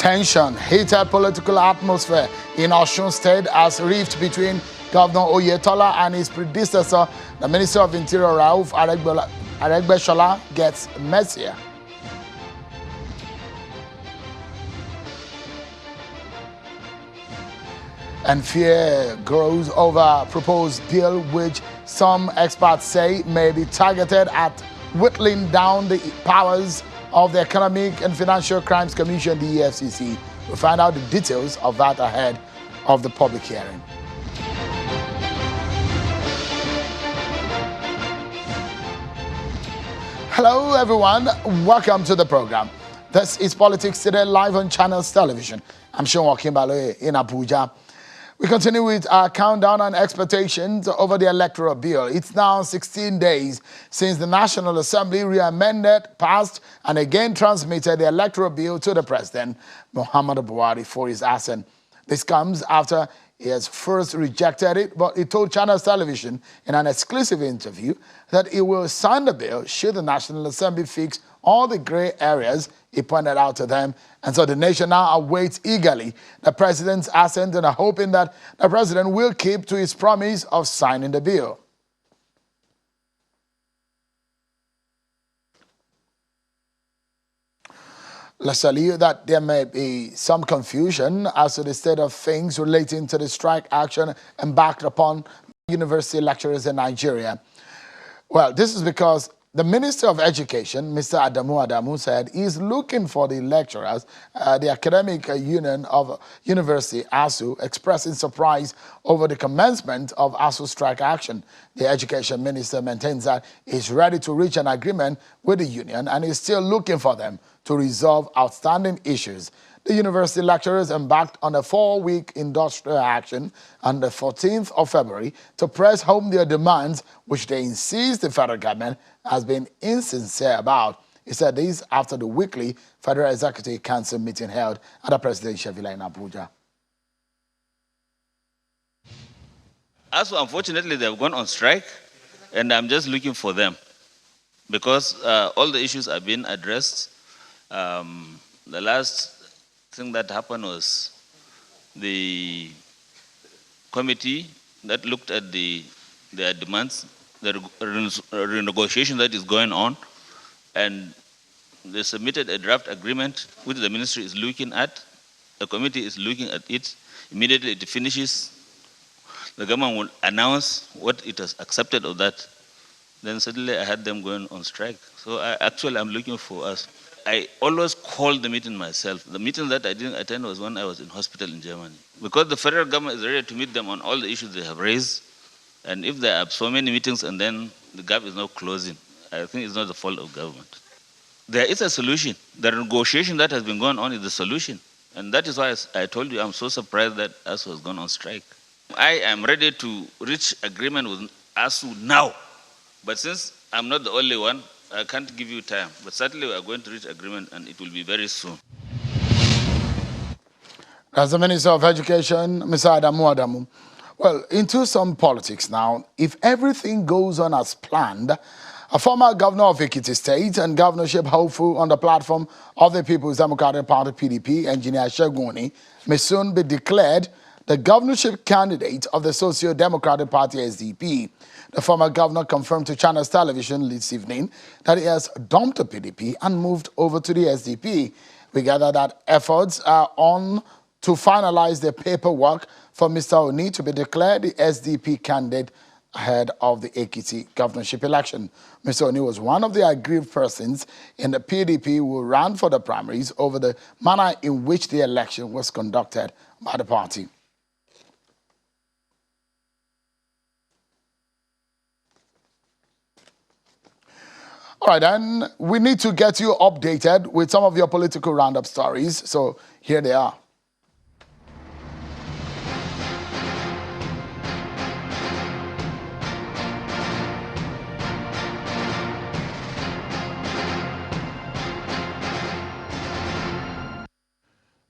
Tension, heated political atmosphere in Osun State as rift between Governor Oyetola and his predecessor, the Minister of Interior Rauf Aregbesola, gets messier. And fear grows over proposed bill which some experts say may be targeted at whittling down the powers of the Economic and Financial Crimes Commission, the EFCC. We'll find out the details of that ahead of the public hearing. Hello, everyone. Welcome to the program. This is Politics Today, live on Channels Television. I'm Sean Kimbalo in Abuja. We continue with our countdown and expectations over the electoral bill. It's now 16 days since the National Assembly re-amended, passed, and again transmitted the electoral bill to the President, Muhammadu Buhari, for his assent. This comes after he has first rejected it, but he told Channels Television in an exclusive interview that he will sign the bill should the National Assembly fix all the gray areas he pointed out to them. And so the nation now awaits eagerly the president's assent and are hoping that the president will keep to his promise of signing the bill. Let's tell you that there may be some confusion as to the state of things relating to the strike action embarked upon university lecturers in Nigeria. Well, this is because the Minister of Education, Mr. Adamu, said he's looking for the lecturers. The Academic Union of University, ASUU, expressing surprise over the commencement of ASUU strike action. The Education Minister maintains that he's ready to reach an agreement with the union and is still looking for them to resolve outstanding issues. The university lecturers embarked on a 4-week industrial action on the 14th of February to press home their demands, which they insist the federal government has been insincere about. He said this after the weekly Federal Executive Council meeting held at the presidential villa in Abuja. ASUU, unfortunately, they've gone on strike, and I'm just looking for them because all the issues have been addressed. The last thing that happened was the committee that looked at their demands, the renegotiation that is going on, and they submitted a draft agreement which the ministry is looking at. The committee is looking at it. Immediately it finishes, the government will announce what it has accepted of that. Then suddenly I had them going on strike. So I'm looking for us. I always call the meeting myself. The meeting that I didn't attend was when I was in hospital in Germany. Because the federal government is ready to meet them on all the issues they have raised. And if there are so many meetings and then the gap is not closing, I think it's not the fault of government. There is a solution. The negotiation that has been going on is the solution. And that is why I told you I'm so surprised that ASUU has gone on strike. I am ready to reach agreement with ASUU now. But since I'm not the only one, I can't give you time, but certainly we are going to reach agreement and it will be very soon. As the Minister of Education, Mr. Adamu. Well, into some politics now. If everything goes on as planned, a former governor of Ekiti State and governorship hopeful on the platform of the People's Democratic Party, PDP, Engineer Sheguni, may soon be declared the governorship candidate of the Socio-Democratic Party, SDP. The former governor confirmed to Channels Television this evening that he has dumped the PDP and moved over to the SDP. We gather that efforts are on to finalize the paperwork for Mr. Oni to be declared the SDP candidate ahead of the Ekiti governorship election. Mr. Oni was one of the aggrieved persons in the PDP who ran for the primaries over the manner in which the election was conducted by the party. All right, then we need to get you updated with some of your political roundup stories. So here they are.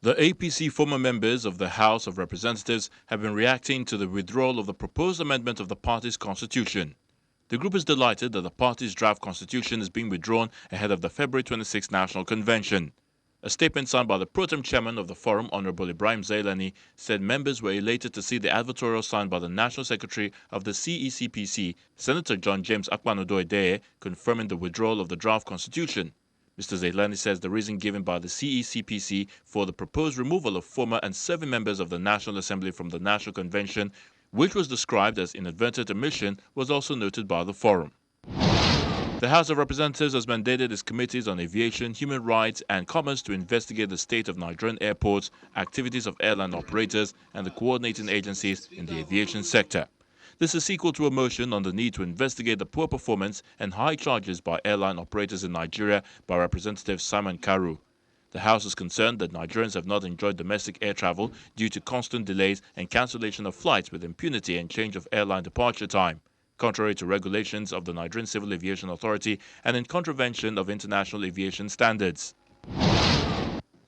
The APC former members of the House of Representatives have been reacting to the withdrawal of the proposed amendment of the party's constitution. The group is delighted that the party's draft constitution is being withdrawn ahead of the February 26 National Convention. A statement signed by the pro-tem chairman of the forum, Honorable Ibrahim Zailani, said members were elated to see the advertorial signed by the National Secretary of the CECPC, Senator John James Akpanodo-Edeye, confirming the withdrawal of the draft constitution. Mr. Zailani says the reason given by the CECPC for the proposed removal of former and serving members of the National Assembly from the National Convention, which was described as inadvertent omission, was also noted by the forum. The House of Representatives has mandated its committees on aviation, human rights and commerce to investigate the state of Nigerian airports, activities of airline operators and the coordinating agencies in the aviation sector. This is equal to a motion on the need to investigate the poor performance and high charges by airline operators in Nigeria by Representative Simon Karu. The House is concerned that Nigerians have not enjoyed domestic air travel due to constant delays and cancellation of flights with impunity and change of airline departure time, contrary to regulations of the Nigerian Civil Aviation Authority and in contravention of international aviation standards.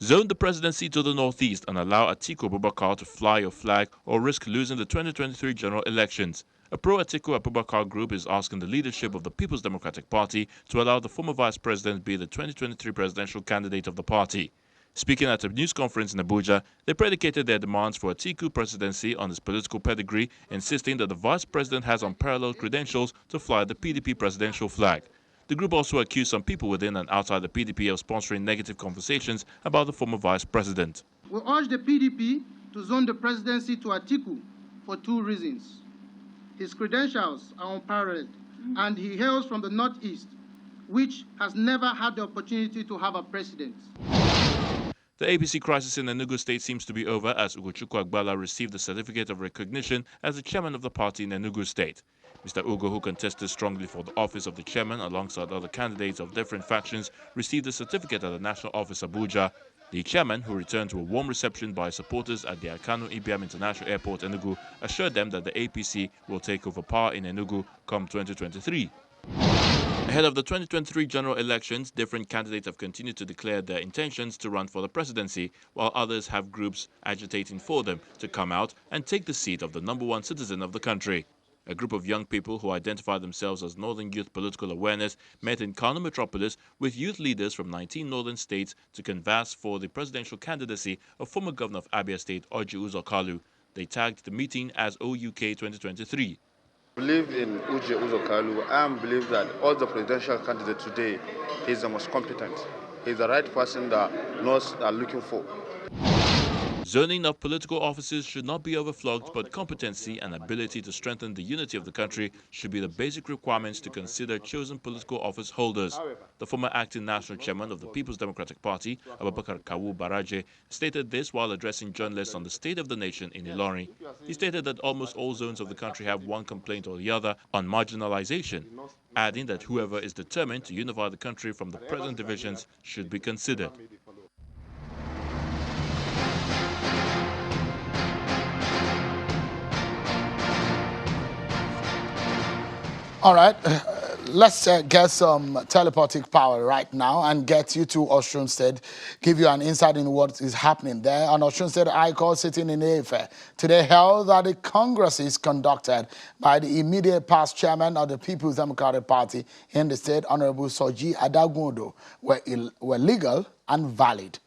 Zone the presidency to the northeast and allow Atiku Abubakar to fly your flag or risk losing the 2023 general elections. A pro-Atiku Abubakar group is asking the leadership of the People's Democratic Party to allow the former vice president be the 2023 presidential candidate of the party. Speaking at a news conference in Abuja, they predicated their demands for Atiku presidency on his political pedigree, insisting that the vice president has unparalleled credentials to fly the PDP presidential flag. The group also accused some people within and outside the PDP of sponsoring negative conversations about the former vice president. We urge the PDP to zone the presidency to Atiku for two reasons. His credentials are unparalleled, and he hails from the northeast, which has never had the opportunity to have a president. The APC crisis in Enugu State seems to be over as Ugochukwu Agbala received the certificate of recognition as the chairman of the party in Enugu State. Mr. Ugo, who contested strongly for the office of the chairman alongside other candidates of different factions, received the certificate at the National Office Abuja. The chairman, who returned to a warm reception by supporters at the Akanu Ibiam International Airport, Enugu, assured them that the APC will take over power in Enugu come 2023. Ahead of the 2023 general elections, different candidates have continued to declare their intentions to run for the presidency, while others have groups agitating for them to come out and take the seat of the #1 citizen of the country. A group of young people who identify themselves as Northern Youth Political Awareness met in Kano Metropolis with youth leaders from 19 northern states to canvass for the presidential candidacy of former governor of Abia State, Orji Uzor Kalu. They tagged the meeting as OUK 2023. I believe in Orji Uzor Kalu. I believe that all the presidential candidates today, he's the most competent. He's the right person that North are looking for. Zoning of political offices should not be overflogged, but competency and ability to strengthen the unity of the country should be the basic requirements to consider chosen political office holders. The former acting national chairman of the People's Democratic Party, Abubakar Kawu Baraje, stated this while addressing journalists on the state of the nation in Ilorin. He stated that almost all zones of the country have one complaint or the other on marginalization, adding that whoever is determined to unify the country from the present divisions should be considered. All right, let's get some telepathic power right now and get you to Osun State, give you an insight in what is happening there. And Osun State High Court sitting in Ife today held that the Congress is conducted by the immediate past chairman of the People's Democratic Party in the state, Honorable Soji Adagundo, were legal and valid.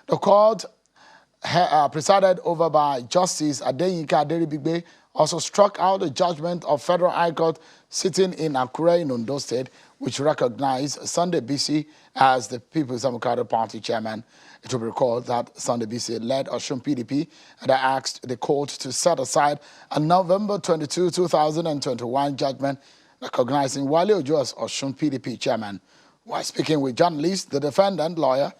The court, presided over by Justice Adeyinka Aderibigbe, also struck out the judgment of Federal High Court sitting in Akure in Ondo State, which recognized Sunday BC as the People's Democratic Party chairman. It will be recalled that Sunday BC led Osun PDP and asked the court to set aside a November 22, 2021 judgment recognizing Wale Ojo as Osun PDP chairman. While speaking with journalists, the defendant lawyer,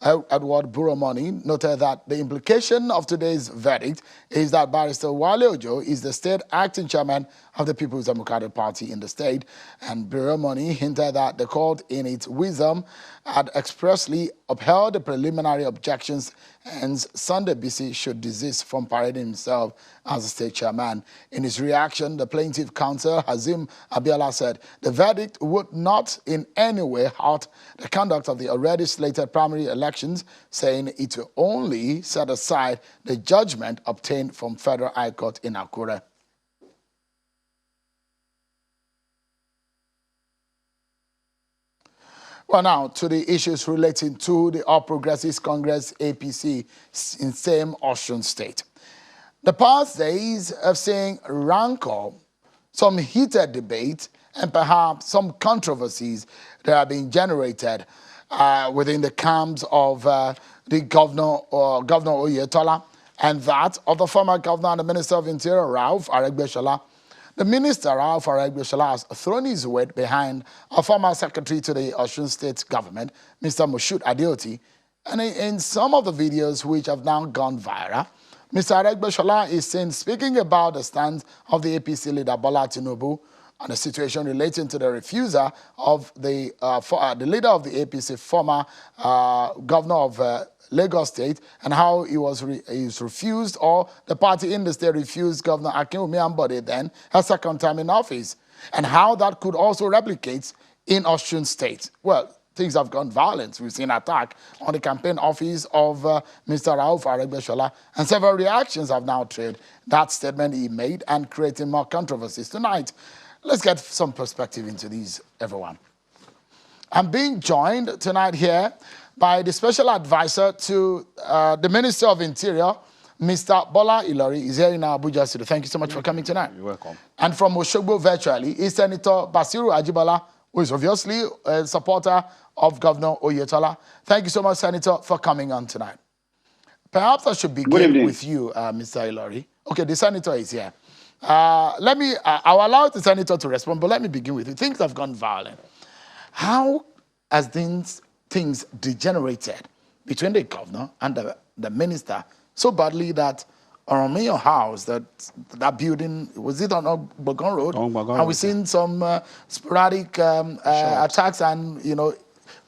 Edward Buromoni, noted that the implication of today's verdict is that Barrister Wale Ojo is the state acting chairman of the People's Democratic Party in the state, and Buromoni hinted that the court, in its wisdom, had expressly upheld the preliminary objections, hence Sunday BC should desist from parading himself as the state chairman. In his reaction, the plaintiff counsel, Hazim Abiola, said the verdict would not in any way halt the conduct of the already slated primary elections, saying it will only set aside the judgment obtained from Federal High Court in Akure. Well, now to the issues relating to the All Progressives Congress APC in same Osun State. The past days have seen rancor, some heated debate, and perhaps some controversies that have been generated within the camps of the Governor Oyetola and that of the former Governor and the Minister of Interior, Ralph Aregbesola. The Minister, Ralph Aregbesola, has thrown his weight behind a former Secretary to the Osun State government, Mr. Moshood Adeoti. And in some of the videos which have now gone viral, Mr. Aregbesola is seen speaking about the stance of the APC leader, Bola Tinubu, on the situation relating to the refusal of the leader of the APC, former governor of Lagos State, and how he was refused, or the party in the state refused Governor Akinwumi Ambode then a second time in office, and how that could also replicate in Osun State. Well, things have gone violent. We've seen attack on the campaign office of Mr. Ralph Aregbesola, and several reactions have now trailed that statement he made and creating more controversies. Tonight, let's get some perspective into these, everyone. I'm being joined tonight here by the special advisor to the Minister of Interior, Mr. Bola Ilori. He's here in Abuja City. Thank you so much for coming tonight. You're welcome. And from Oshogbo virtually is Senator Basiru Ajibola, who is obviously a supporter of Governor Oyetola. Thank you so much, Senator, for coming on tonight. Perhaps I should begin with you, Mr. Ilori. Okay, the Senator is here. I'll allow the Senator to respond, but let me begin with you. Things have gone violent. How has things degenerated between the governor and the minister so badly that around your house, that building, was it on Ogbogon Road? And we've seen some sporadic attacks, and, you know,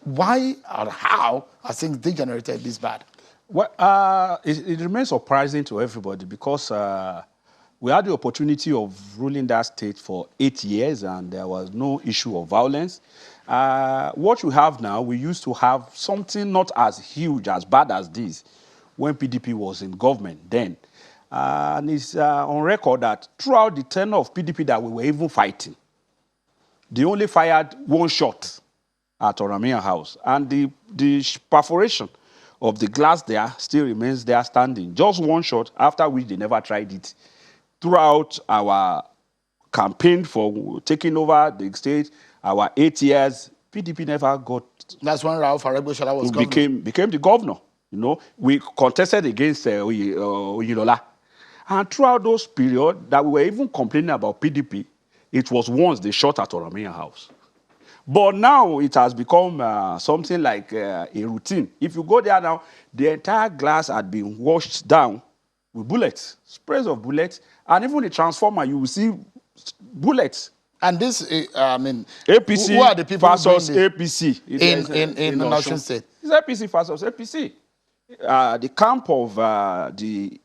why or how are things degenerated this bad? Well, it remains surprising to everybody because we had the opportunity of ruling that state for 8 years and there was no issue of violence. What we have now, we used to have something not as huge, as bad as this when PDP was in government then. And it's on record that throughout the tenure of PDP that we were even fighting, they only fired one shot at Oramia House. And the perforation of the glass there still remains there standing. Just one shot, after which they never tried it. Throughout our campaign for taking over the state, our 8 years, PDP never got... That's when Ralph Aregbesola was governor. Became the governor. You know, we contested against Oyetola. And throughout those periods that we were even complaining about PDP, it was once they shot at Oramia House. But now it has become something like a routine. If you go there now, the entire glass had been washed down with bullets, sprays of bullets, and even the transformer, you will see bullets. And this, APC who are the people versus APC in Osun State? It's APC versus APC. The camp of the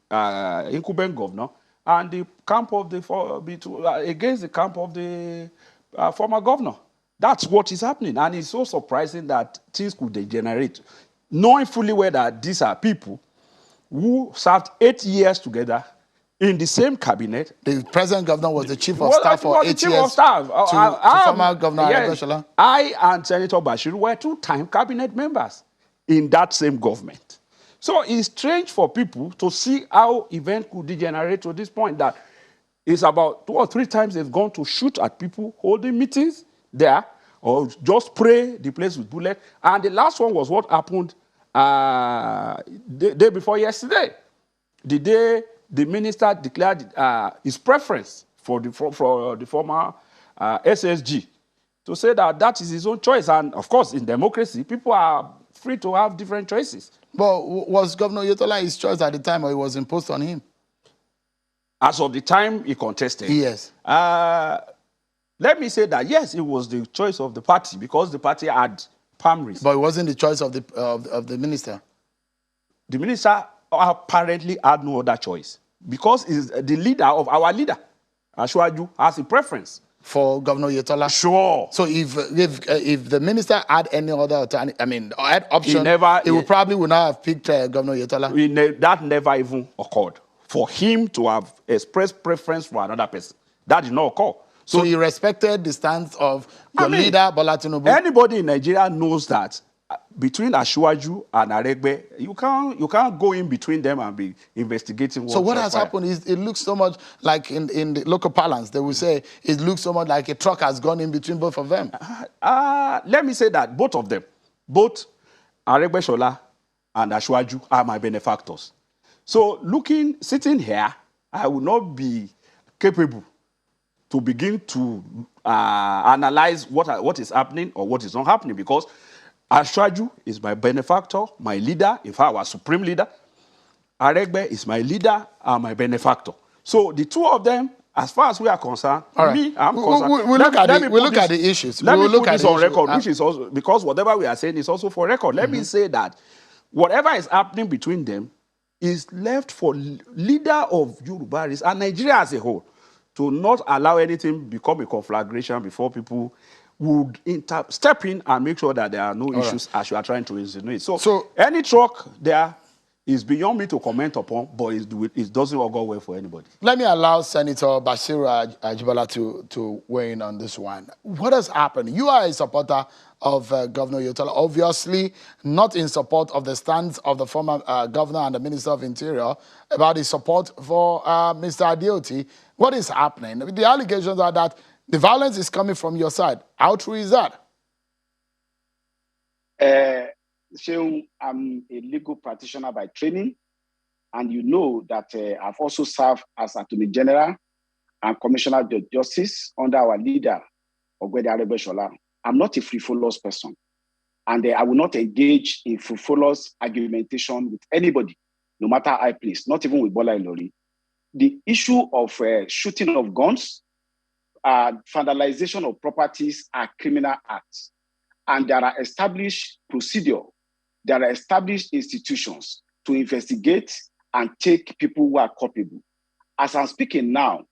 incumbent governor and the camp of the against the camp of the former governor. That's what is happening, and it's so surprising that things could degenerate, knowing fully well that these are people who served 8 years together in the same cabinet. The present governor was the chief of staff for 8 years. Chief of staff. To former Governor Aregbesola. I and Senator Bashir were two-time cabinet members in that same government. So it's strange for people to see how events could degenerate to this point that it's about 2 or 3 times they've gone to shoot at people holding meetings there or just spray the place with bullets. And the last one was what happened the day before yesterday. The day the minister declared his preference for the former SSG to say that that is his own choice. And of course, in democracy, people are free to have different choices. But was Governor Oyetola his choice at the time, or it was imposed on him? As of the time he contested? Yes. Let me say that, yes, it was the choice of the party because the party had primaries. But it wasn't the choice of the minister? The minister apparently had no other choice because he's the leader of our leader. Ashwaju has a preference. For Governor Oyetola? Sure. So if the minister had any other option, he would probably would not have picked Governor Oyetola? That never even occurred. For him to have expressed preference for another person, that did not occur. So you respected the stance of your leader, Bola Tinubu? Anybody in Nigeria knows that between ASUU and Aregbe, you can't go in between them and be investigating. So what has happened is it looks so much like in the local parlance, they will say it looks so much like a truck has gone in between both of them. Let me say that both of them, both Aregbe Shola and ASUU are my benefactors. So sitting here, I will not be capable to begin to analyze what is happening or what is not happening, because ASUU is my benefactor, my leader, in fact, our supreme leader. Aregbe is my leader and my benefactor. So the two of them, as far as we are concerned, Right. I'm concerned. We'll look at the issues. Let me look put at this on record, which is also, because whatever we are saying is also for record. Let me say that whatever is happening between them is left for leader of Yoruba and Nigeria as a whole to not allow anything become a conflagration before people would step in and make sure that there are no issues as you are trying to insinuate. So any truck there is beyond me to comment upon, but it doesn't all go well for anybody. Let me allow Senator Basiru Ajibala to weigh in on this one. What has happened? You are a supporter of Governor Yotola, obviously not in support of the stance of the former governor and the Minister of Interior about his support for Mr. Adeoti. What is happening? The allegations are that the violence is coming from your side. How true is that? I'm a legal practitioner by training, and you know that I've also served as Attorney General and Commissioner of Justice under our leader, Ogwede Aregbe Shola. I'm not a frivolous person, and I will not engage in frivolous argumentation with anybody, no matter how I place, not even with Bola Ilori. The issue of shooting of guns, vandalization of properties are criminal acts, and there are established procedures. There are established institutions to investigate and take people who are culpable. As I'm speaking now,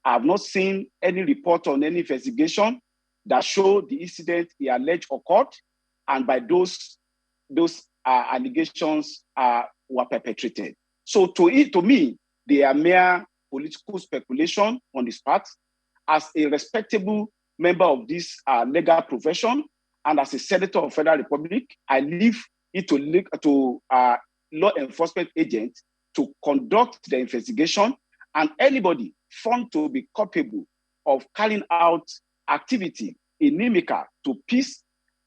I have not seen any report on any investigation that show the incident he alleged occurred, and by those allegations were perpetrated. So to me, they are mere political speculation on his part. As a respectable member of this legal profession and as a senator of Federal Republic, I leave it to law enforcement agents to conduct the investigation, and anybody found to be culpable of carrying out activity inimical to peace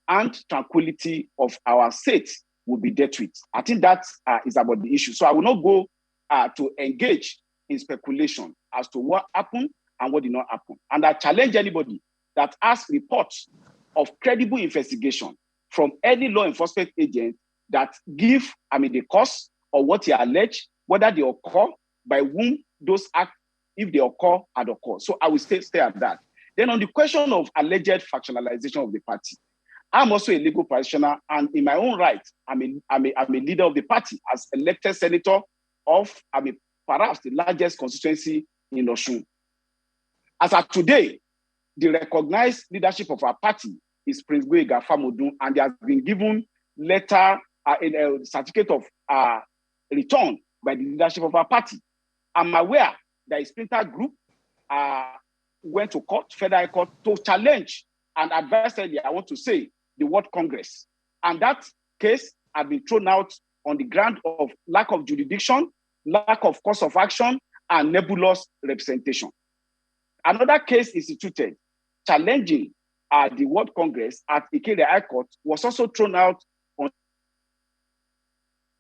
and tranquility of our state will be dealt with. I think that is about the issue. So I will not go to engage in speculation as to what happened and what did not happen. And I challenge anybody that has reports of credible investigation from any law enforcement agent that give, the cause or what he alleged, whether they occur, by whom those acts, if they occur, had occurred. So I will stay at that. Then on the question of alleged factionalization of the party, I'm also a legal practitioner, and in my own right, I'm a leader of the party as elected senator of, perhaps the largest constituency in Osun. As of today, the recognized leadership of our party is Prince Gboyega Famodun, and there has been given letter, a certificate of return by the leadership of our party. I'm aware that a splinter group went to court, Federal Court, to challenge and advisedly, I want to say, the World Congress. And that case has been thrown out on the ground of lack of jurisdiction, lack of course of action, and nebulous representation. Another case instituted challenging the World Congress at Ekiti High Court was also thrown out on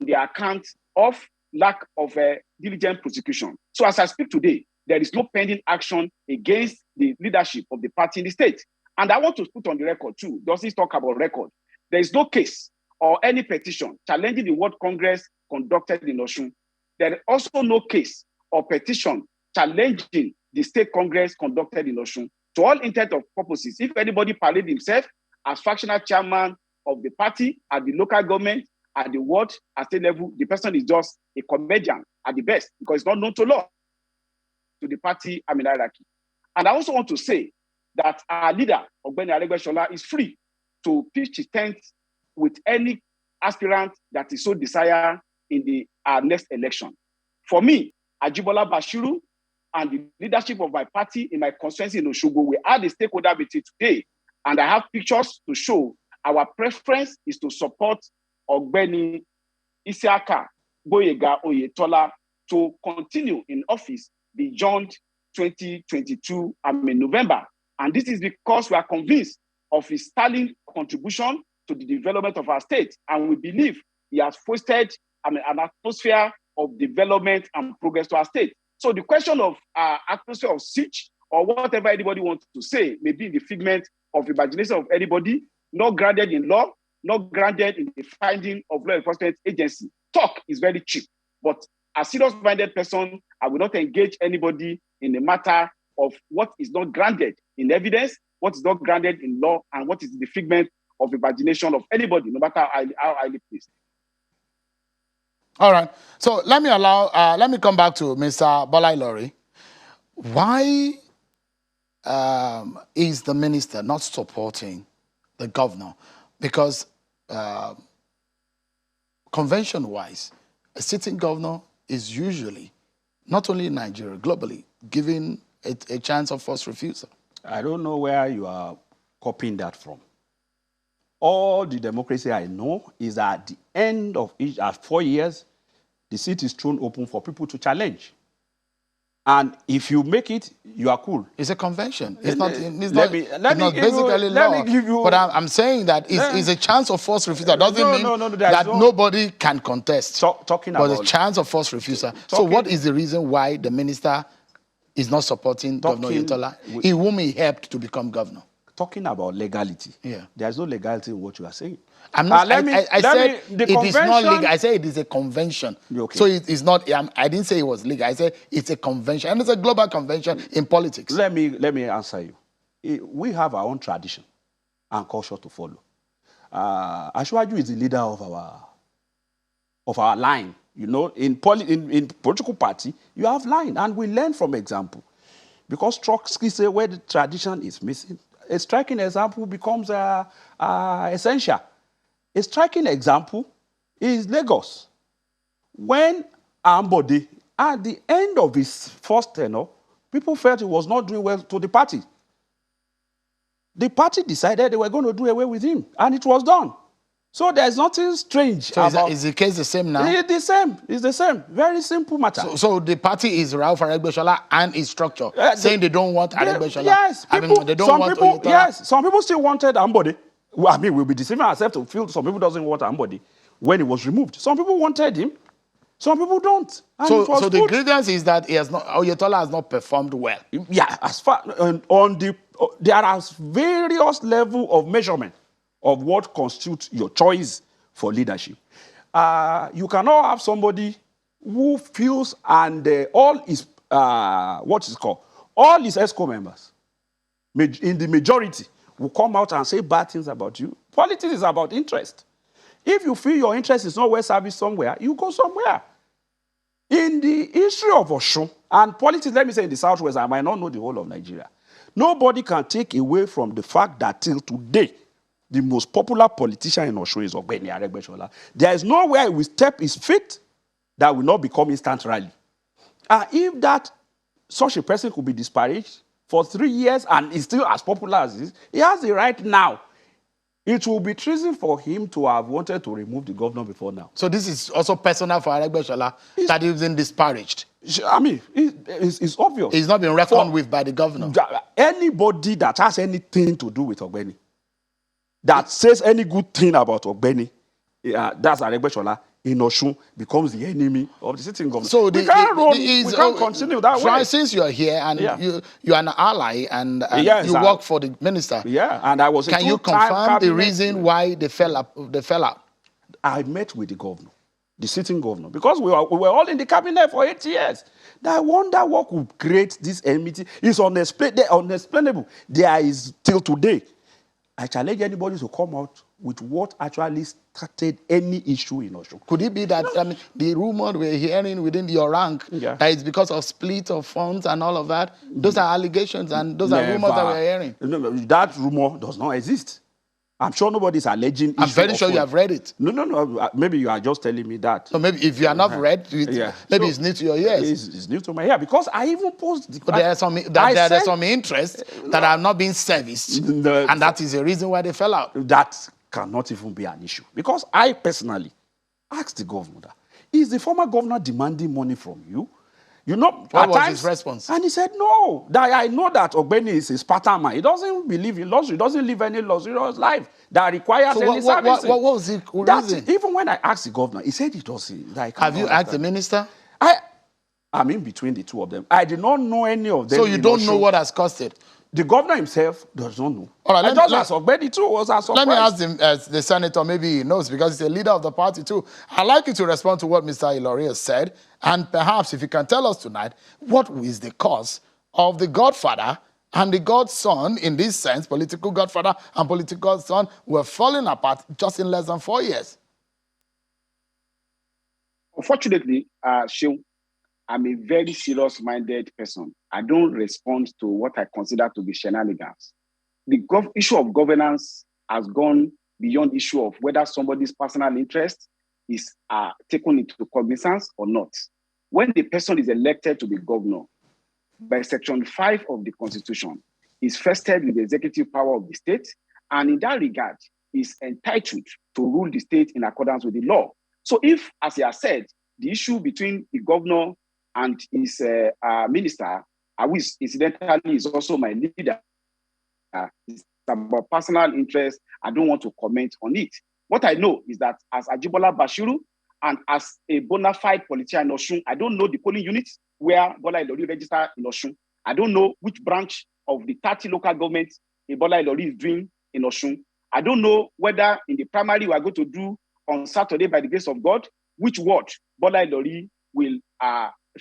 the account of lack of diligent prosecution. So as I speak today, there is no pending action against the leadership of the party in the state. And I want to put on the record too, Justice talk about record. There is no case or any petition challenging the World Congress conducted in Osun. There is also no case or petition challenging the state congress conducted in Osun. To all intent of purposes, if anybody parades himself as fractional chairman of the party at the local government, at the ward, at state level, the person is just a comedian at the best, because it's not known to law, to the party hierarchy. And I also want to say that our leader, Ogwede Aregbe Shola, is free to pitch his tent with any aspirant that is so desire in the next election. For me, Ajibola Bashiru and the leadership of my party in my constituency in Osogbo, we had a stakeholder meeting today, and I have pictures to show. Our preference is to support Ogbeni Isiaka Boyega Oyetola to continue in office beyond 2022, November. And this is because we are convinced of his sterling contribution to the development of our state. And we believe he has fostered an atmosphere of development and progress to our state. So the question of atmosphere of siege or whatever anybody wants to say may be in the figment of imagination of anybody, not grounded in law, not grounded in the finding of law enforcement agency. Talk is very cheap, but as a serious-minded person, I will not engage anybody in the matter of what is not grounded in evidence, what is not grounded in law, and what is the figment of imagination of anybody, no matter how highly placed. All right. So let me come back to Mr. Bolailori. Why is the minister not supporting the governor? Because convention-wise, a sitting governor is usually, not only in Nigeria, globally, given a chance of first refusal. I don't know where you are copying that from. All the democracy I know is at the end of each, 4 years, the seat is thrown open for people to challenge. And if you make it, you are cool. It's a convention. It's not basically law. But I'm saying that it's a chance of first refusal. Doesn't mean that nobody can contest. But a chance of first refusal. So what is the reason why the minister is not supporting Governor Oyetola, whom he helped to become governor? Talking about legality. Yeah. There's no legality in what you are saying. I'm not. I said it is not legal. I said it is a convention. Okay. So it is not. I didn't say it was legal. I said it's a convention, and it's a global convention in politics. Let me answer you. We have our own tradition and culture to follow. ASUU is the leader of our line. You know, in political party, you have line, and we learn from example. Because Trotsky said where the tradition is missing, a striking example becomes essential. A striking example is Lagos. When Ambode, at the end of his first tenure, people felt he was not doing well to the party. The party decided they were going to do away with him, and it was done. So there's nothing strange about... Is the case the same now? It's the same. It's the same. Very simple matter. So the party is Ralph Aregbesola and its structure, saying they don't want Aregbesola. Yes, some people still wanted Ambode. Well, I mean, we'll be deceiving ourselves to feel some people doesn't want Ambode when he was removed. Some people wanted him. Some people don't. So the grievance is that Oyetola has not performed well. Yeah, as far there are various levels of measurement of what constitutes your choice for leadership. You cannot have somebody who feels and all his all his ESCO members, in the majority, will come out and say bad things about you. Politics is about interest. If you feel your interest is not well serviced somewhere, you go somewhere. In the history of Osun, and politics, let me say in the Southwest, I might not know the whole of Nigeria, nobody can take away from the fact that till today, the most popular politician in Osun is Ogbeni Aregbesola. There is nowhere he will step his feet that will not become instant rally. If such a person could be disparaged for 3 years and is still as popular as he is, he has the right now. It will be treason for him to have wanted to remove the governor before now. So this is also personal for Aregbesola that he's been disparaged. I mean, it's obvious. He's not been reckoned with by the governor. Anybody that has anything to do with Ogbeni, that says any good thing about Ogbeni, that's Aregbesola, in Osun, becomes the enemy of the sitting government. So we can't continue that way. Since you're here and you're an ally and you work for the minister, and I was. Can you confirm the reason why they fell out? I met with the governor, the sitting governor, because we were all in the cabinet for 8 years. I wonder what could create this enmity. It's unexplainable. There is till today. I challenge anybody to come out with what actually started any issue in Osun. Could it be that the rumor we're hearing within your rank that it's because of split of funds and all of that? Those are allegations and those are rumors that we're hearing. No, that rumor does not exist. I'm sure nobody's alleging. I'm very sure you have read it. No. Maybe you are just telling me that. So maybe if you are not read, maybe so it's new to your ears. It's new to my ear because I even posed the But there's some interest that are not being serviced, and that is the reason why they fell out. That cannot even be an issue because I personally asked the governor, is the former governor demanding money from you? You know, what was his response? And he said, no, that I know that Ogbeni is a Spartan man. He doesn't believe in luxury. He doesn't live any luxurious life that requires any services. What was the reason? Even when I asked the governor, he said he doesn't. Have you asked the minister? I'm in between the two of them. I did not know any of them. So you don't know what has caused it? The governor himself does not know. All right, let me ask the senator, maybe he knows because he's a leader of the party too. I'd like you to respond to what Mr. Ilori has said, and perhaps if you can tell us tonight, what is the cause of the godfather and the godson, in this sense, political godfather and political son, were falling apart just in less than 4 years? Unfortunately, Shew, I'm a very serious-minded person. I don't respond to what I consider to be shenanigans. The issue of governance has gone beyond issue of whether somebody's personal interest is taken into cognizance or not. When the person is elected to be governor, by Section 5 of the Constitution, is vested with the executive power of the state, and in that regard, is entitled to rule the state in accordance with the law. So if, as he has said, the issue between the governor and his minister, which incidentally is also my leader, it's about personal interest, I don't want to comment on it. What I know is that as Ajibola Bashiru and as a bona fide politician in Osun, I don't know the polling units where Bola Ilori registered in Osun. I don't know which branch of the 30 local governments Bola Ilori is doing in Osun. I don't know whether in the primary we are going to do on Saturday, by the grace of God, which ward Bola Ilori will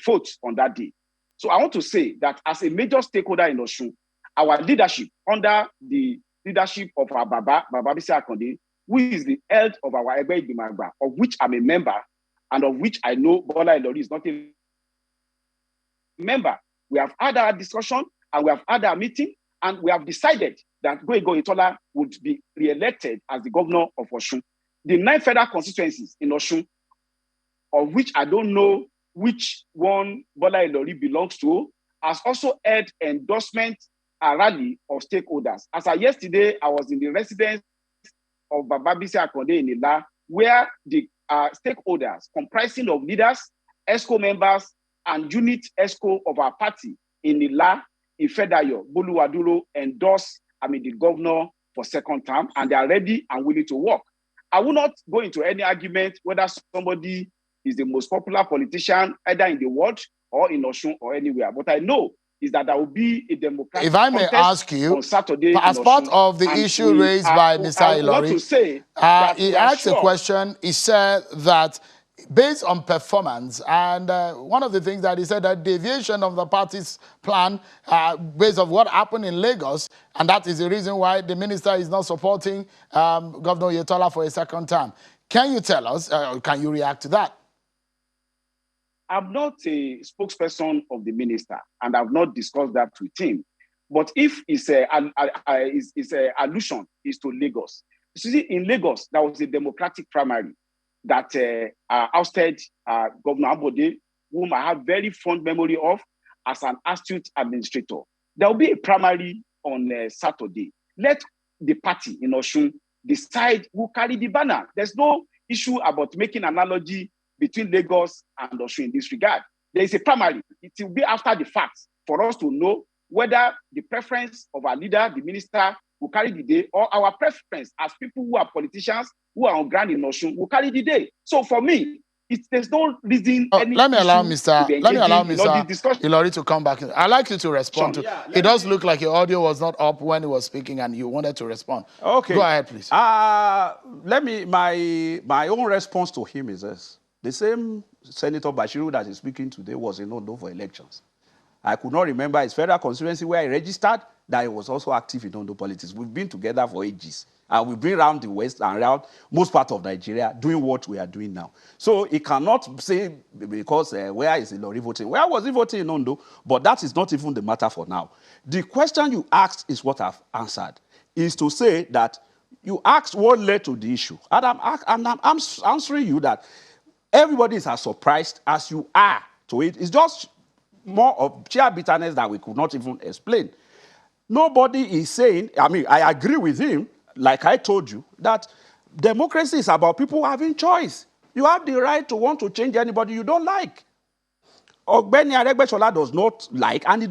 vote on that day. So I want to say that as a major stakeholder in Osun, our leadership under the leadership of our Baba Bisi Akande, who is the head of our Egbe Igbimagba, of which I'm a member, and of which I know Bola Ilori is not a member. We have had our discussion and we have had our meeting, and we have decided that Goigo Itola would be re-elected as the governor of Osun. The 9 federal constituencies in Osun, of which I don't know which one Bola Ilori belongs to, has also had endorsement rally of stakeholders. As of yesterday, I was in the residence of Baba Bisi Akande in Ila, where the stakeholders comprising of leaders, ESCO members, and unit ESCO of our party in Ila, Ifedayo, Boluwaduro endorsed the governor for second term, and they are ready and willing to work. I will not go into any argument whether somebody is the most popular politician either in the world or in Osun or anywhere. What I know is that there will be a democratic If I may ask you, on Saturday as part of the issue raised by Mr. Ilori, he asked a question. He said that based on performance, and one of the things that he said that deviation of the party's plan based on what happened in Lagos, and that is the reason why the minister is not supporting Governor Oyetola for a second term. Can you tell us, can you react to that? I'm not a spokesperson of the minister, and I've not discussed that with him. But if his allusion is to Lagos, you see, in Lagos, there was a democratic primary that ousted Governor Ambode, whom I have very fond memory of as an astute administrator. There will be a primary on Saturday. Let the party in Osun decide who carry the banner. There's no issue about making analogy between Lagos and Osun in this regard. There is a primary. It will be after the fact for us to know whether the preference of our leader, the minister, will carry the day, or our preference as people who are politicians, who are on ground in Osun, will carry the day. So for me, there's no reason. Let me allow Mr. Ilori to come back. I'd like you to respond to. It does look like your audio was not up when he was speaking, and you wanted to respond. Okay, go ahead, please. My own response to him is this: the same Senator Bashiru that is speaking today was in Ondo for elections. I could not remember his federal constituency where he registered that he was also active in Ondo politics. We've been together for ages. And we've been around the West and around most part of Nigeria doing what we are doing now. So he cannot say, because where is Ilori voting? Where was he voting in Ondo? But that is not even the matter for now. The question you asked is what I've answered, is to say that You asked what led to the issue. And I'm answering you that everybody is as surprised as you are to it. It's just more of sheer bitterness that we could not even explain. Nobody is saying, I mean, I agree with him, like I told you, that democracy is about people having choice. You have the right to want to change anybody you don't like. Ogbeni Aregbesola does not like, and he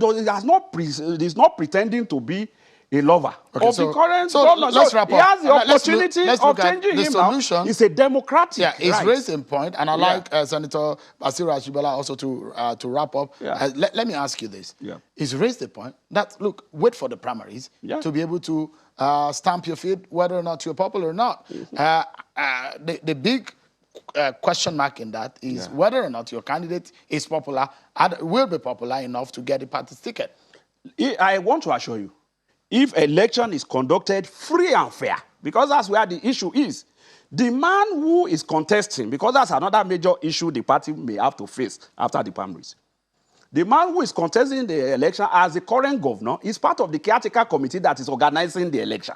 is not pretending to be a lover of the current government. Let's wrap up. He has the opportunity of changing him solution. Now. It's a democratic right. It's raised in point, and I like Senator Basiru Ashibola also to wrap up. Yeah. Let me ask you this. Yeah. It's raised the point that, look, wait for the primaries to be able to stamp your feet whether or not you're popular or not. The big question mark in that is whether or not your candidate is popular and will be popular enough to get the party's ticket. I want to assure you, if election is conducted free and fair, because that's where the issue is, the man who is contesting, because that's another major issue the party may have to face after the primaries. The man who is contesting the election as the current governor is part of the caretaker committee that is organizing the election.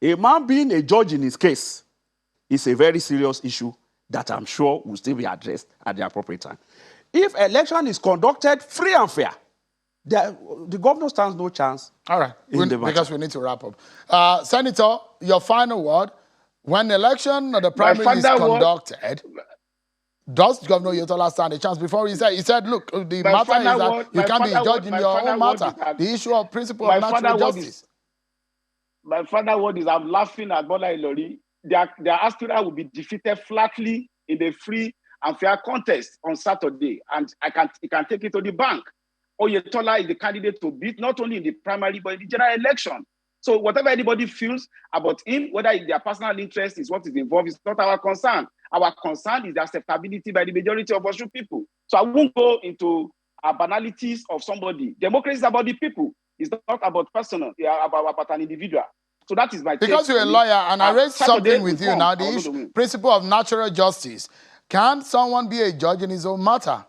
A man being a judge in his case is a very serious issue that I'm sure will still be addressed at the appropriate time. If election is conducted free and fair, the governor stands no chance. All right, because we need to wrap up. Senator, your final word. When the election or the primary is conducted, does Governor Oyetola stand a chance? Before he said, look, the matter is that you can't be judging your own matter. The issue of principle of natural justice. My final word is I'm laughing at Bola Ilori. Their aspirant will be defeated flatly in the free and fair contest on Saturday, and he can take it to the bank. Oyetola is the candidate to beat, not only in the primary, but in the general election. So whatever anybody feels about him, whether their personal interest is what is involved, is not our concern. Our concern is the acceptability by the majority of Osun people. So I won't go into banalities of somebody. Democracy is about the people. It's not about personal, about an individual. So that is my take. Because you're a lawyer, and I raised something with you now, the principle of natural justice. Can someone be a judge in his own matter?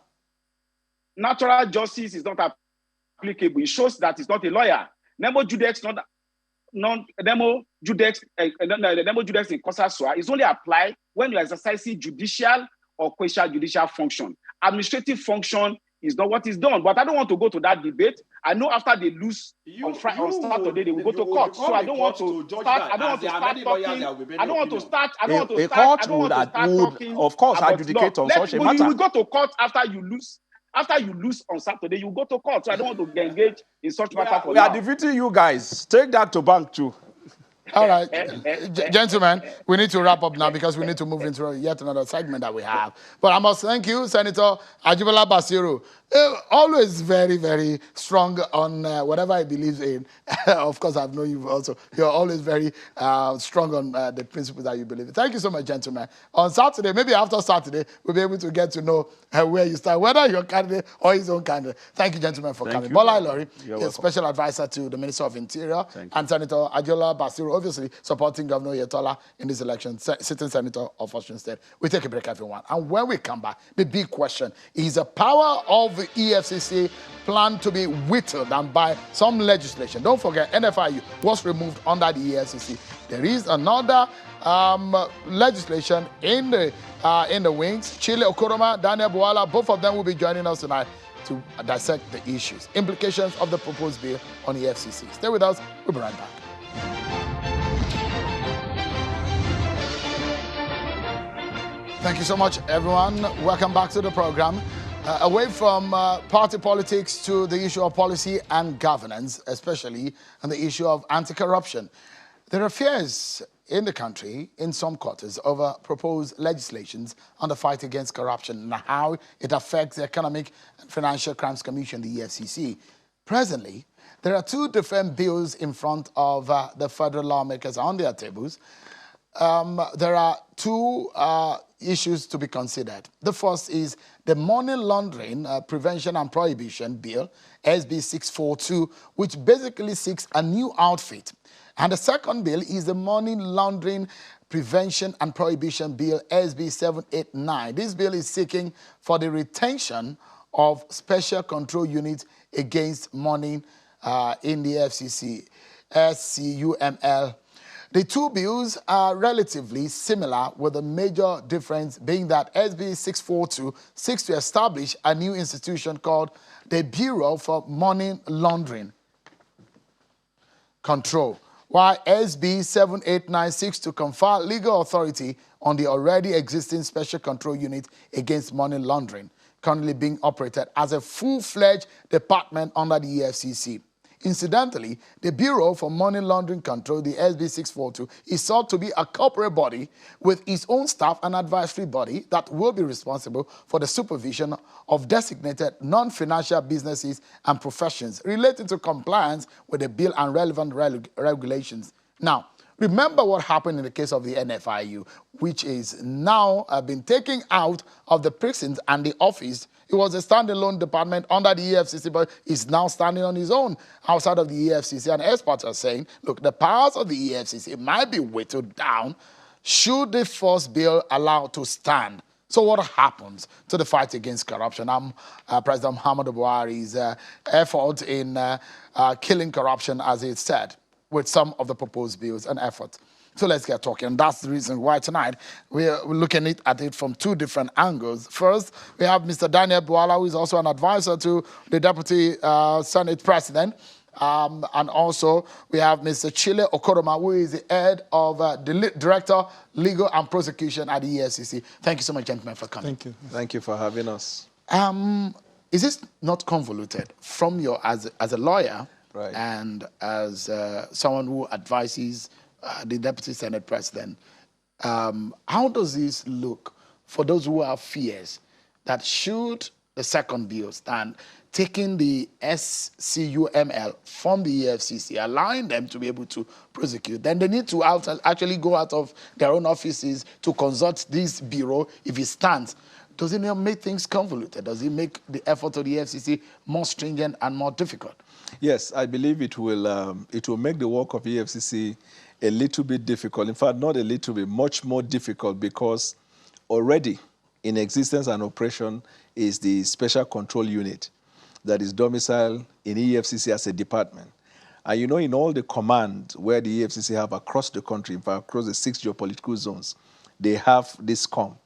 Natural justice is not applicable. It shows that he's not a lawyer. Nemo judex in Cosa Sua is only applied when you are exercising judicial or quasi-judicial function. Administrative function is not what is done. But I don't want to go to that debate. I know after they lose on Saturday, they will go to court. So I don't want to start. I don't want to start talking. I don't want to start. I don't want to start. I don't want to start talking. Of course, adjudicate on such a matter. You will go to court after you lose. After you lose on Saturday, you go to court. So I don't want to engage in such matter for now. We are defeating you guys. Take that to bank too. All right, gentlemen, we need to wrap up now because we need to move into yet another segment that we have. But I must thank you, Senator Ashibola Basiru. Always very, very strong on whatever he believes in. Of course, I've known you also. You're always very strong on the principles that you believe in. Thank you so much, gentlemen. On Saturday, maybe after Saturday, we'll be able to get to know where you stand, whether you're candidate or his own candidate. Thank you, gentlemen, for coming. Bola Ilori, special advisor to the Minister of Interior, and Senator Ashibola Basiru, obviously supporting Governor Oyetola in this election, sitting senator of Osun State. We take a break, everyone. And when we come back, the big question is the power of the EFCC plan to be whittled down by some legislation. Don't forget, NFIU was removed under the EFCC. There is another legislation in the wings. Chile Okoroma, Daniel Buala, both of them will be joining us tonight to dissect the issues, implications of the proposed bill on the EFCC. Stay with us. We'll be right back. Thank you so much, everyone. Welcome back to the program. Away from party politics to the issue of policy and governance, especially on the issue of anti-corruption. There are fears in the country, in some quarters, over proposed legislations on the fight against corruption and how it affects the Economic and Financial Crimes Commission, the EFCC. Presently, there are two different bills in front of the federal lawmakers on their tables. There are two issues to be considered. The first is the Money Laundering Prevention and Prohibition Bill, SB 642, which basically seeks a new outfit. And the second bill is the Money Laundering Prevention and Prohibition Bill, SB 789. This bill is seeking for the retention of special control units against money in the FCC, SCUML. The two bills are relatively similar, with the major difference being that SB 642 seeks to establish a new institution called the Bureau for Money Laundering Control, while SB 7896 seeks to confer legal authority on the already existing Special Control Unit against Money Laundering, currently being operated as a full-fledged department under the EFCC. Incidentally, the Bureau for Money Laundering Control, the SB 642, is sought to be a corporate body with its own staff and advisory body that will be responsible for the supervision of designated non-financial businesses and professions relating to compliance with the bill and relevant regulations. Now, remember what happened in the case of the NFIU, which is now been taken out of the precinct and the office. It was a standalone department under the EFCC, but is now standing on its own outside of the EFCC. And experts are saying, look, the powers of the EFCC might be whittled down should the first bill allow to stand. So what happens to the fight against corruption? President Muhammadu Buhari's effort in killing corruption, as he said, with some of the proposed bills and efforts. So let's get talking. And that's the reason why tonight we're looking at it from two different angles. First, we have Mr. Daniel Bwala, who is also an advisor to the Deputy Senate President. And also, we have Mr. Chile Okoroma, who is the head of the Director, Legal and Prosecution at the EFCC. Thank you so much, gentlemen, for coming. Thank you. Thank you for having us. Is this not convoluted from your, as a lawyer, right, and as someone who advises the Deputy Senate President, how does this look for those who have fears that should the second bill stand, taking the SCUML from the EFCC, allowing them to be able to prosecute, then they need to actually go out of their own offices to consult this bureau if it stands? Does it not make things convoluted? Does it make the effort of the EFCC more stringent and more difficult? Yes, I believe it will make the work of EFCC a little bit difficult. In fact, not a little bit, much more difficult, because already in existence and operation is the Special Control Unit that is domiciled in EFCC as a department. And you know, in all the commands where the EFCC have across the country, in fact, across the 6 geopolitical zones, they have this SCUML.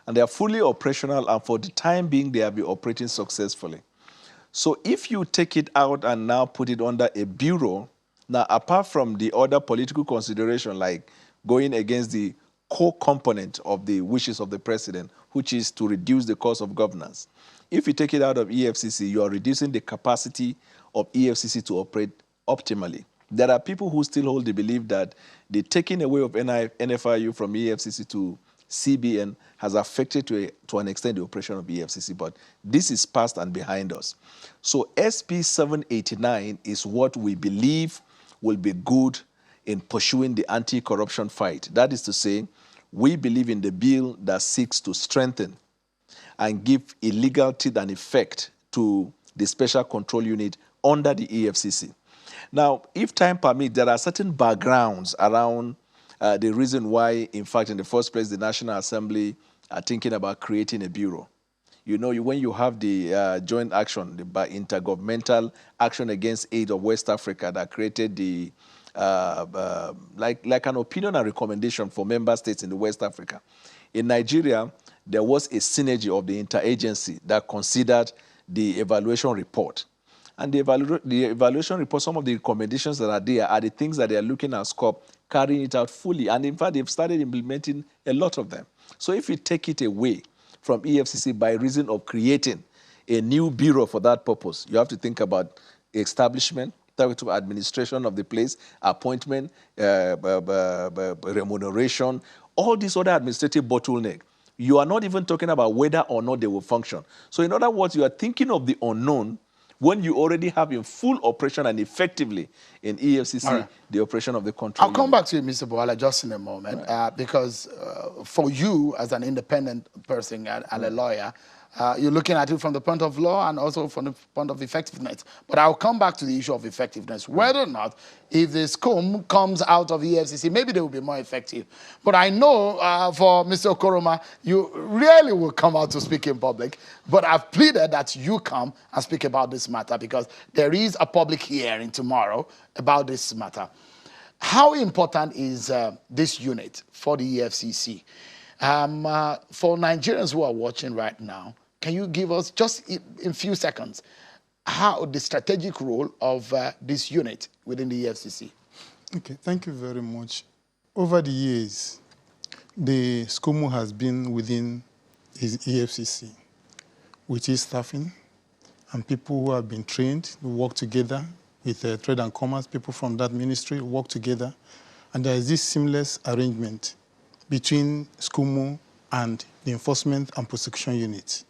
And they are fully operational, and for the time being, they have been operating successfully. So if you take it out and now put it under a bureau, now apart from the other political consideration, like going against the core component of the wishes of the president, which is to reduce the cost of governance, if you take it out of EFCC, you are reducing the capacity of EFCC to operate optimally. There are people who still hold the belief that the taking away of NFIU from EFCC to CBN has affected to an extent the operation of EFCC, but this is past and behind us. So SP 789 is what we believe will be good in pursuing the anti-corruption fight. That is to say, we believe in the bill that seeks to strengthen and give a legal teeth and effect to the Special Control Unit under the EFCC. Now, if time permits, there are certain backgrounds around the reason why, in fact, in the first place, the National Assembly are thinking about creating a bureau. You know, when you have the joint action, the intergovernmental action against aid of West Africa that created the, like an opinion and recommendation for member states in the West Africa. In Nigeria, there was a synergy of the interagency that considered the evaluation report. And the evaluation report, some of the recommendations that are there are the things that they are looking at scope, carrying it out fully. And in fact, they've started implementing a lot of them. So if you take it away from EFCC by reason of creating a new bureau for that purpose, you have to think about establishment, administration of the place, appointment, remuneration, all these other administrative bottlenecks. You are not even talking about whether or not they will function. So in other words, you are thinking of the unknown when you already have in full operation and effectively in EFCC, the operation of the control. I'll come back to you, Mr. Bwala, just in a moment, because for you as an independent person and a lawyer, you're looking at it from the point of law and also from the point of effectiveness. But I'll come back to the issue of effectiveness. Whether or not, if the SCUML comes out of EFCC, maybe they will be more effective. But I know for Mr. Okoroma, you really will come out to speak in public. But I've pleaded that you come and speak about this matter because there is a public hearing tomorrow about this matter. How important is this unit for the EFCC? For Nigerians who are watching right now, can you give us just in a few seconds how the strategic role of this unit within the EFCC? Okay, thank you very much. Over the years, the SCUML has been within his EFCC with his staffing and people who have been trained to work together with Trade and Commerce, people from that ministry work together. And there is this seamless arrangement between SCUML and the Enforcement and Prosecution Unit.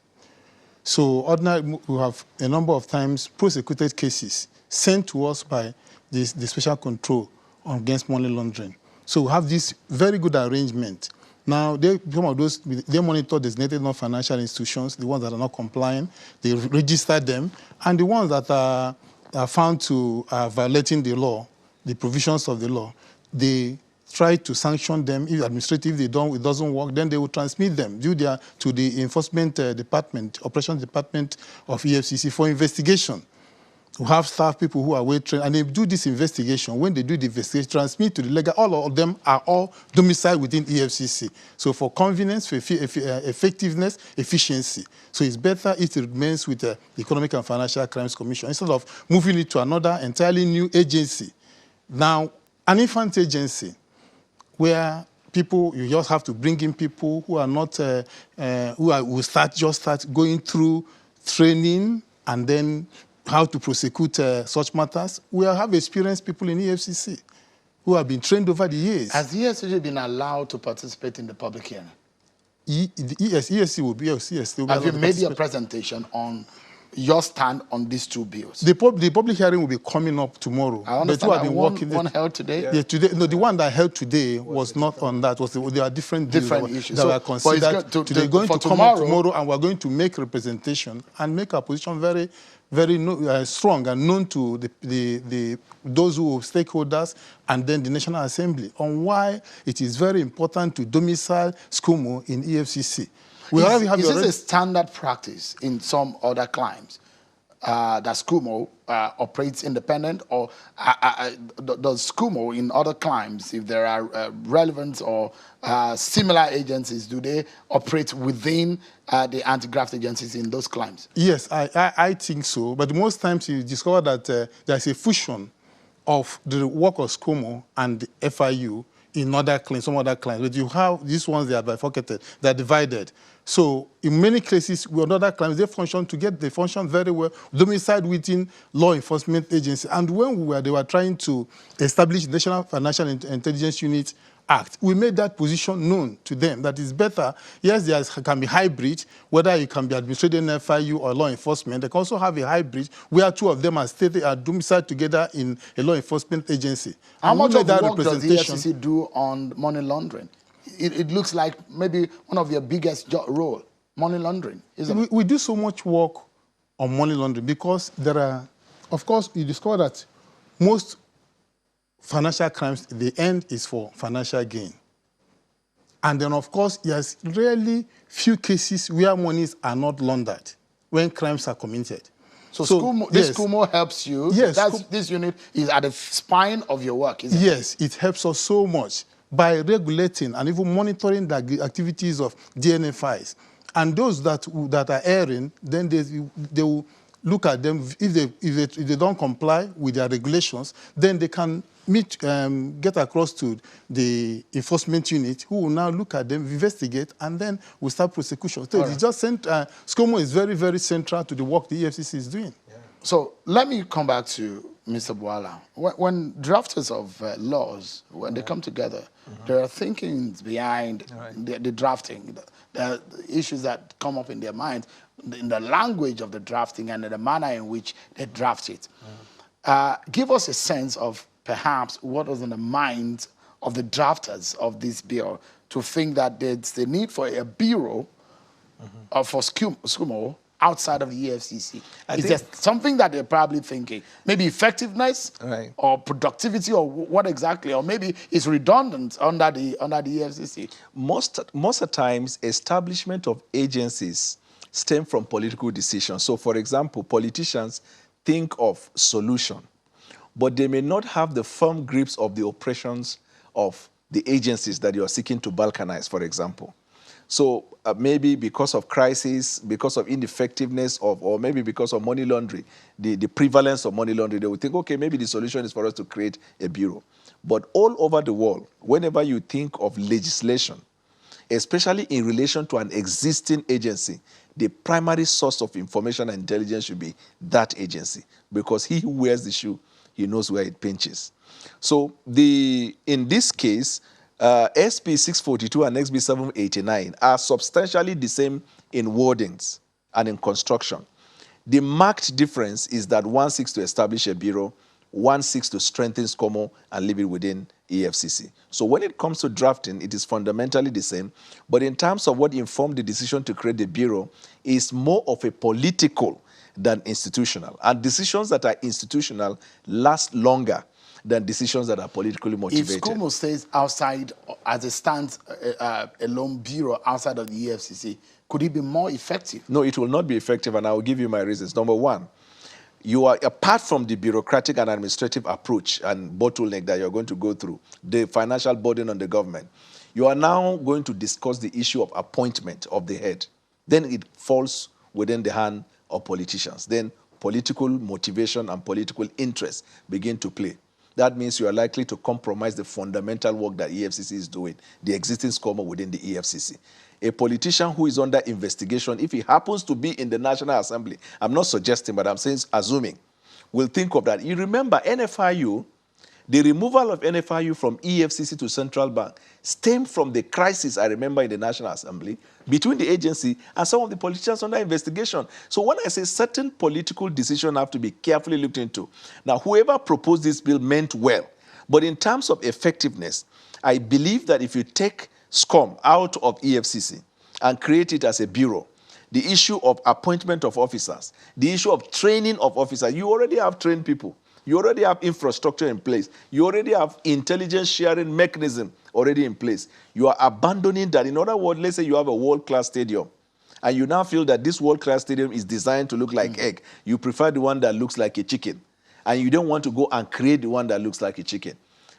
So ordinarily, we have a number of times prosecuted cases sent to us by the Special Control against money laundering. So we have this very good arrangement. Now, some of those, they monitor designated non-financial institutions, the ones that are not complying, they register them, and the ones that are found to violating the law, the provisions of the law, they try to sanction them. If administratively it doesn't work, then they will transmit them to the Enforcement Department, Operations Department of EFCC for investigation. We have staff people who are well trained, and they do this investigation. When they do the investigation, transmit to the legal, all of them are all domiciled within EFCC. So for convenience, for effectiveness, efficiency. So it's better if it remains with the Economic and Financial Crimes Commission instead of moving it to another entirely new agency. Now, an infant agency where people, you just have to bring in people who are not, will start going through training and then how to prosecute such matters. We have experienced people in EFCC who have been trained over the years. Has the EFCC been allowed to participate in the public hearing? Yes, EFCC will be. Yes, they will be. Have you made your presentation on your stand on these two bills? The public hearing will be coming up tomorrow. I understand. But one held today? Yeah, today. No, the one that I held today was not on that. There are different issues that were considered. They're going to come up tomorrow, and we're going to make representation and make our position very, very strong and known to those who stakeholders and then the National Assembly on why it is very important to domicile SCUML in EFCC. Is this a standard practice in some other climes that SCUML operates independent, or does SCUML in other climes, if there are relevant or similar agencies, do they operate within the anti-graft agencies in those climes? Yes, I think so. But most times you discover that there's a fusion of the work of SCUML and the FIU in some other clients. But you have these ones, they are bifurcated, they're divided. So in many cases, with other clients, they function together, they function very well, domiciled within law enforcement agencies. And when they were trying to establish the National Financial Intelligence Unit Act, we made that position known to them, that it's better. Yes, there can be hybrid, whether it can be administrative in FIU or law enforcement. They can also have a hybrid where two of them are domiciled together in a law enforcement agency. How much of the work does the EFCC do on money laundering? It looks like maybe one of your biggest role, money laundering, isn't it? We do so much work on money laundering because there are, of course, you discover that most financial crimes, the end is for financial gain. And then, of course, there's really few cases where monies are not laundered when crimes are committed. So this SCUML helps you. Yes. This unit is at the spine of your work, isn't it? Yes, it helps us so much by regulating and even monitoring the activities of DNFIs. And those that are erring, then they will look at them. If they don't comply with their regulations, then they can get across to the enforcement unit, who will now look at them, investigate, and then we'll start prosecution. So it's just SCUML is very, very central to the work the EFCC is doing. Yeah. So let me come back to Mr. Bwala. When drafters of laws, when they come together, there are thinkings behind the drafting, the issues that come up in their minds, in the language of the drafting and in the manner in which they draft it. Give us a sense of perhaps what was in the minds of the drafters of this bill to think that there's the need for a bureau for SCUML outside of the EFCC. Is there something that they're probably thinking? Maybe effectiveness or productivity, or what exactly? Or maybe it's redundant under the EFCC? Most of the times, establishment of agencies stem from political decisions. So, for example, politicians think of solution. but they may not have the firm grips of the operations of the agencies that you are seeking to balkanize, for example. So maybe because of crisis, because of ineffectiveness, or maybe because of money laundering, the prevalence of money laundering, they will think, okay, maybe the solution is for us to create a bureau. But all over the world, whenever you think of legislation, especially in relation to an existing agency, the primary source of information and intelligence should be that agency, because he who wears the shoe, he knows where it pinches. So in this case, SB 642 and SB 789 are substantially the same in wordings and in construction. The marked difference is that one seeks to establish a bureau, one seeks to strengthen SCUML and leave it within EFCC. So when it comes to drafting, it is fundamentally the same, but in terms of what informed the decision to create the bureau, is more of a political than institutional. And decisions that are institutional last longer than decisions that are politically motivated. If SCUML stays outside, as it stands, a lone bureau outside of the EFCC, could it be more effective? No, it will not be effective, and I will give you my reasons. Number one, you are, apart from the bureaucratic and administrative approach and bottleneck that you're going to go through, the financial burden on the government, you are now going to discuss the issue of appointment of the head. Then it falls within the hand of politicians. Then political motivation and political interest begin to play. That means you are likely to compromise the fundamental work that EFCC is doing, the existing SCUML within the EFCC. A politician who is under investigation, if he happens to be in the National Assembly, I'm not suggesting, but I'm saying assuming, will think of that. You remember NFIU, the removal of NFIU from EFCC to Central Bank stemmed from the crisis, I remember, in the National Assembly between the agency and some of the politicians under investigation. So when I say certain political decisions have to be carefully looked into, now whoever proposed this bill meant well, but in terms of effectiveness, I believe that if you take SCUML out of EFCC and create it as a bureau, the issue of appointment of officers, the issue of training of officers, you already have trained people. You already have infrastructure in place. You already have intelligence sharing mechanism already in place. You are abandoning that. In other words, let's say you have a world-class stadium, and you now feel that this world-class stadium is designed to look like egg. You prefer the one that looks like a chicken, and you don't want to go and create the one that looks like a chicken.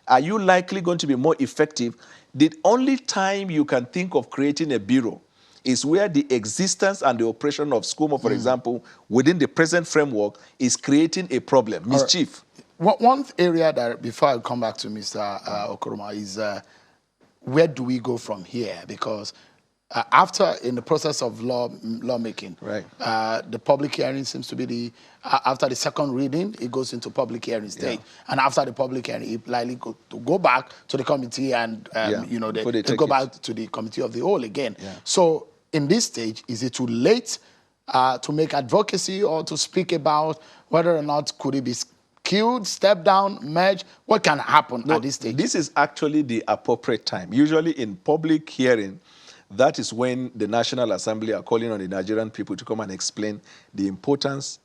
Are you likely going to be more effective? The only time you can think of creating a bureau is where the existence and the operation of SCUML, for example, within the present framework, is creating a problem, mischief. Right. One area that, before I come back to Mr. Okoroma, is where do we go from here? Because after, in the process of lawmaking, right, the public hearing seems to be the, after the second reading, it goes into public hearing stage. Yeah. And after the public hearing, it likely to go back to the committee and, you know, they go back to the committee of the whole again. Yeah. So in this stage, is it too late to make advocacy or to speak about whether or not could it be killed, step down, merge? What can happen at this stage? This is actually the appropriate time. Usually in public hearing, that is when the National Assembly are calling on the Nigerian people to come and explain the importance,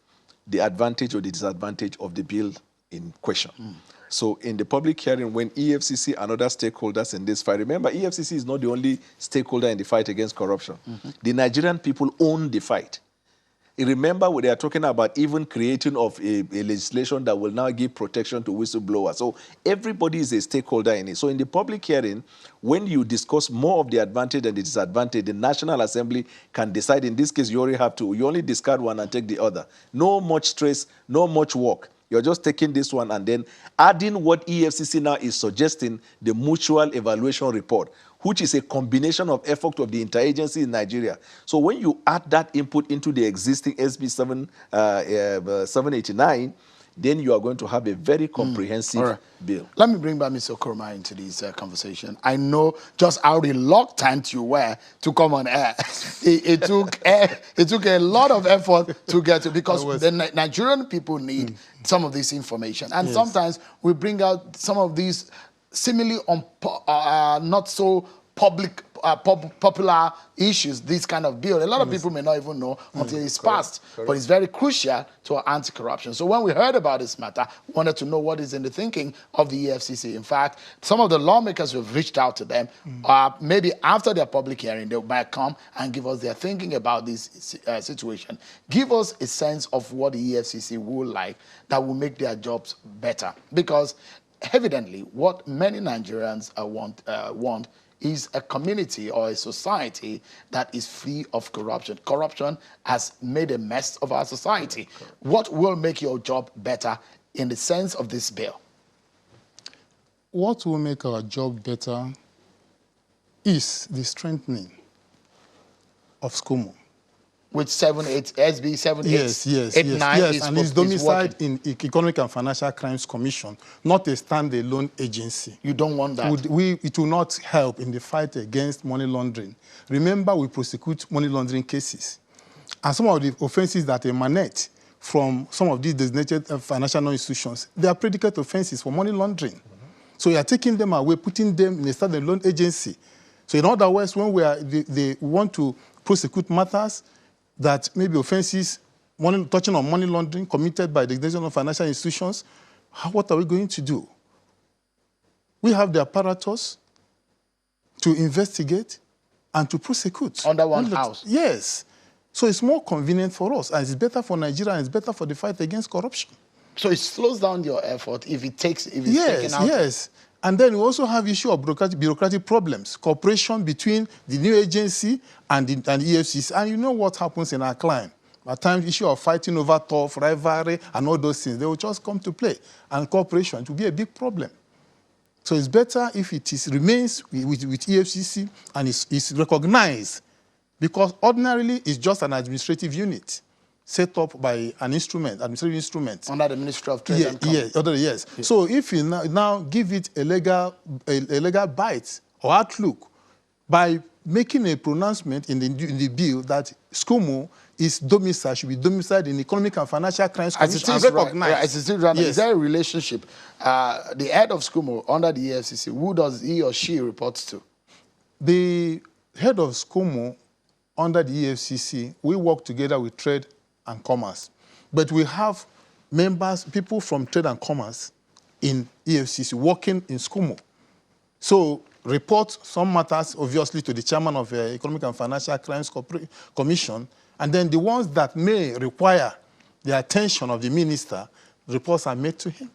the advantage or the disadvantage of the bill in question. So in the public hearing, when EFCC and other stakeholders in this fight, remember, EFCC is not the only stakeholder in the fight against corruption. The Nigerian people own the fight. Remember, they are talking about even creating of a legislation that will now give protection to whistleblowers. So everybody is a stakeholder in it. So in the public hearing, when you discuss more of the advantage and the disadvantage, the National Assembly can decide. In this case, you only discard one and take the other. No much stress, no much work. You're just taking this one and then adding what EFCC now is suggesting, the mutual evaluation report, which is a combination of effort of the interagency in Nigeria. So when you add that input into the existing SB 789, then you are going to have a very comprehensive bill. Let me bring back Mr. Okoroma into this conversation. I know just how reluctant you were to come on air. It took a lot of effort to get to, because the Nigerian people need some of this information. And sometimes we bring out some of these seemingly not so public popular issues, this kind of bill. A lot of people may not even know until it's passed, but it's very crucial to our anti-corruption. So when we heard about this matter, we wanted to know what is in the thinking of the EFCC. In fact, some of the lawmakers who have reached out to them, maybe after their public hearing, they might come and give us their thinking about this situation. Give us a sense of what the EFCC would like that will make their jobs better. Because evidently, what many Nigerians want is a community or a society that is free of corruption. Corruption has made a mess of our society. What will make your job better in the sense of this bill? What will make our job better is the strengthening of SCUML. With SB 78, yes, and it's domiciled in Economic and Financial Crimes Commission, not a standalone agency. You don't want that? It will not help in the fight against money laundering. Remember, we prosecute money laundering cases. And some of the offenses that emanate from some of these designated financial institutions, they are predicate offenses for money laundering. So we are taking them away, putting them in a standalone agency. So in other words, when they want to prosecute matters that may be offenses touching on money laundering committed by the designated financial institutions, what are we going to do? We have the apparatus to investigate and to prosecute. Under one house? Yes. So it's more convenient for us, and it's better for Nigeria, and it's better for the fight against corruption. So it slows down your effort if it's taken out? Yes. And then we also have issue of bureaucratic problems, cooperation between the new agency and the EFCC. And you know what happens in our climb. At times, issue of fighting over turf, rivalry, and all those things, they will just come to play. And cooperation will be a big problem. So it's better if it remains with EFCC and is recognized, because ordinarily it's just an administrative unit set up by an administrative instrument. Under the Ministry of Trade and Commerce. Yes. So if you now give it a legal bite or outlook by making a pronouncement in the bill that SCUML should be domiciled in Economic and Financial Crimes Commission and recognized. As it is right now, is there a relationship? The head of SCUML under the EFCC, who does he or she report to? The head of SCUML under the EFCC, we work together with Trade and Commerce. But we have members, people from Trade and Commerce in EFCC working in SCUML. So report some matters, obviously, to the chairman of the Economic and Financial Crimes Commission, and then the ones that may require the attention of the minister, reports are made to him.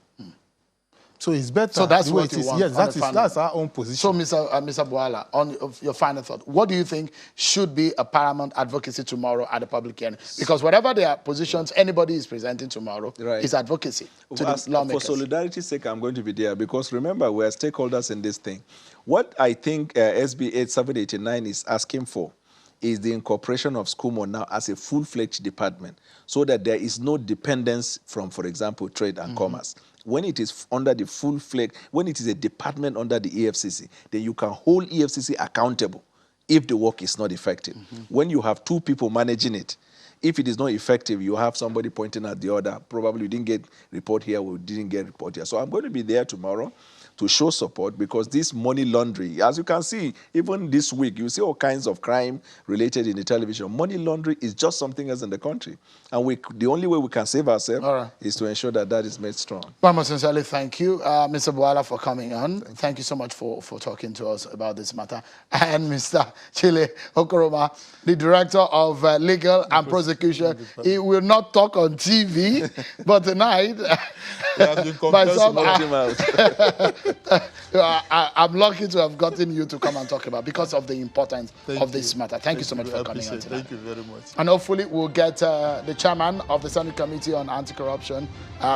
So it's better. So that's what you want. Yes, that's our own position. So, Mr. Bwala, on your final thought, what do you think should be a paramount advocacy tomorrow at the public hearing? Because whatever their positions anybody is presenting tomorrow is advocacy to the lawmakers. For solidarity's sake, I'm going to be there, because remember, we're stakeholders in this thing. What I think SB 8789 is asking for is the incorporation of SCUML now as a full-fledged department, so that there is no dependence from, for example, Trade and Commerce. When it is under the full-fledged, when it is a department under the EFCC, then you can hold EFCC accountable if the work is not effective. When you have two people managing it, if it is not effective, you have somebody pointing at the other. Probably we didn't get report here, we didn't get report here. So I'm going to be there tomorrow to show support, because this money laundering, as you can see, even this week, you see all kinds of crime related in the television. Money laundering is just something else in the country. And the only way we can save ourselves is to ensure that that is made strong. Well, most sincerely, thank you, Mr. Bwala, for coming on. Thank you so much for talking to us about this matter. And Mr. Chile Okoroma, the Director of Legal and Prosecution. He will not talk on TV, but tonight, I'm lucky to have gotten you to come and talk about, because of the importance of this matter. Thank you so much for coming on tonight. Thank you very much. And hopefully we'll get the chairman of the Senate Committee on Anti-Corruption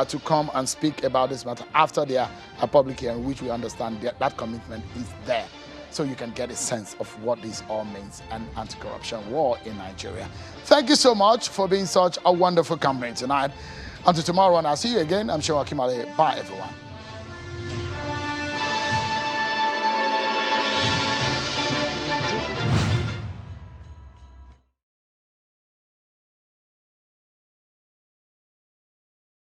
to come and speak about this matter after their public hearing, which we understand that commitment is there. So you can get a sense of what this all means, an anti-corruption war in Nigeria. Thank you so much for being such a wonderful company tonight. Until tomorrow, and I'll see you again. I'm sure Akimale. Bye, everyone.